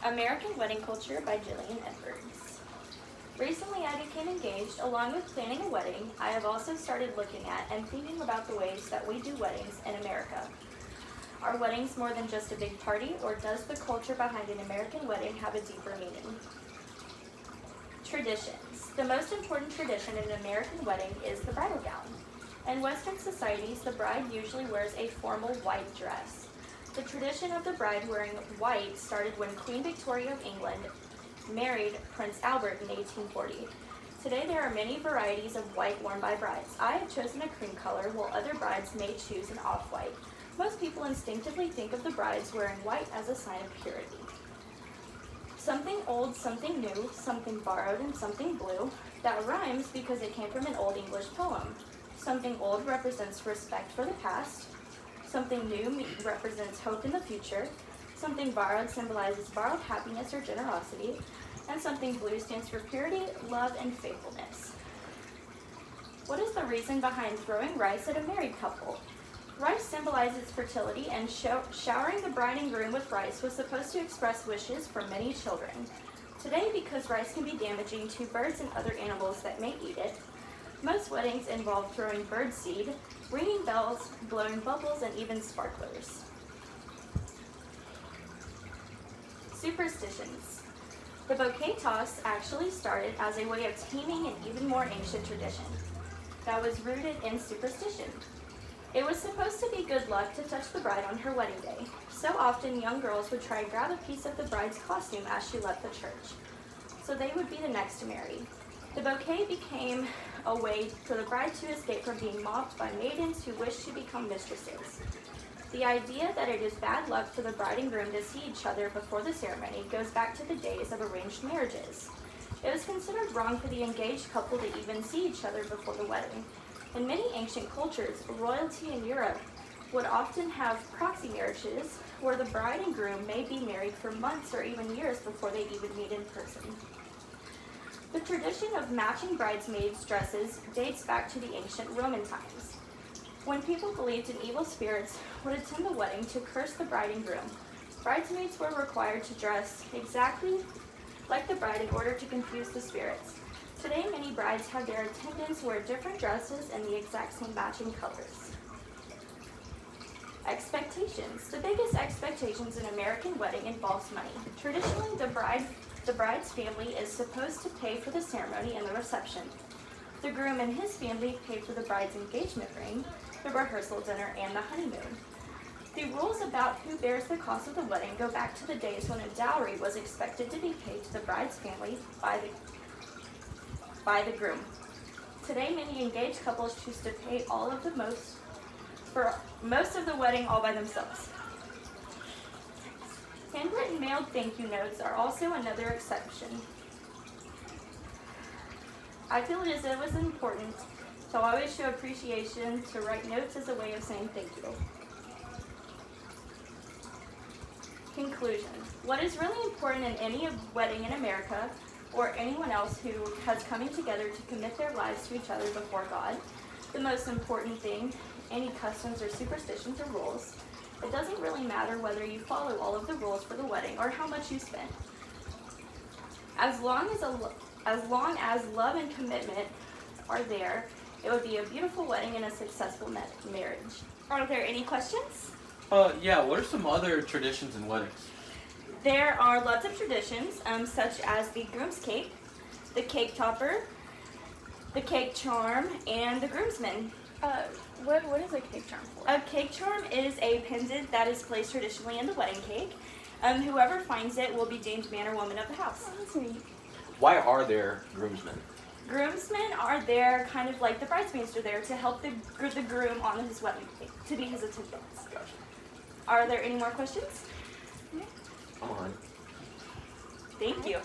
American Wedding Culture by Jillian Edwards. Recently I became engaged. Along with planning a wedding, I have also started looking at and thinking about the ways that we do weddings in America. Are weddings more than just a big party, or does the culture behind an American wedding have a deeper meaning? Traditions. The most important tradition in an American wedding is the bridal gown. In Western societies, the bride usually wears a formal white dress. The tradition of the bride wearing white started when Queen Victoria of England married Prince Albert in 1840. Today there are many varieties of white worn by brides. I have chosen a cream color, while other brides may choose an off-white. Most people instinctively think of the brides wearing white as a sign of purity. Something old, something new, something borrowed, and something blue. That rhymes because it came from an Old English poem. Something old represents respect for the past. Something new represents hope in the future. Something borrowed symbolizes borrowed happiness or generosity. And something blue stands for purity, love, and faithfulness. What is the reason behind throwing rice at a married couple? Rice symbolizes fertility, and showering the bride and groom with rice was supposed to express wishes for many children. Today, because rice can be damaging to birds and other animals that may eat it, most weddings involve throwing bird seed, ringing bells, blowing bubbles, and even sparklers. Superstitions. The bouquet toss actually started as a way of taming an even more ancient tradition that was rooted in superstition. It was supposed to be good luck to touch the bride on her wedding day. So often, young girls would try to grab a piece of the bride's costume as she left the church, so they would be the next to marry. The bouquet became a way for the bride to escape from being mobbed by maidens who wished to become mistresses. The idea that it is bad luck for the bride and groom to see each other before the ceremony goes back to the days of arranged marriages. It was considered wrong for the engaged couple to even see each other before the wedding. In many ancient cultures, royalty in Europe would often have proxy marriages where the bride and groom may be married for months or even years before they even meet in person. The tradition of matching bridesmaids' dresses dates back to the ancient Roman times. When people believed in evil spirits would attend the wedding to curse the bride and groom, bridesmaids were required to dress exactly like the bride in order to confuse the spirits. Today, many brides have their attendants wear different dresses in the exact same matching colors. Expectations. The biggest expectations in American wedding involves money. Traditionally, the bride's family is supposed to pay for the ceremony and the reception. The groom and his family pay for the bride's engagement ring, the rehearsal dinner, and the honeymoon. The rules about who bears the cost of the wedding go back to the days when a dowry was expected to be paid to the bride's family by the groom. Today, many engaged couples choose to pay for most of the wedding all by themselves. Handwritten mailed thank you notes are also another exception. I feel as it was important to always show appreciation, to write notes as a way of saying thank you. Conclusion. What is really important in any wedding in America, or anyone else who has coming together to commit their lives to each other before God, the most important thing, any customs or superstitions or rules, it doesn't really matter whether you follow all of the rules for the wedding or how much you spend. As long as love and commitment are there, it would be a beautiful wedding and a successful marriage. Are there any questions? Yeah, what are some other traditions in weddings? There are lots of traditions, such as the groom's cake, the cake topper, the cake charm, and the groomsmen. What is a cake charm for? A cake charm is a pendant that is placed traditionally in the wedding cake. Whoever finds it will be deemed man or woman of the house. Oh, that's neat. Why are there groomsmen? Groomsmen are there kind of like the bridesmaids are there to help the groom on his wedding cake, to be his attendants. Gotcha. Are there any more questions? Come on. Thank you.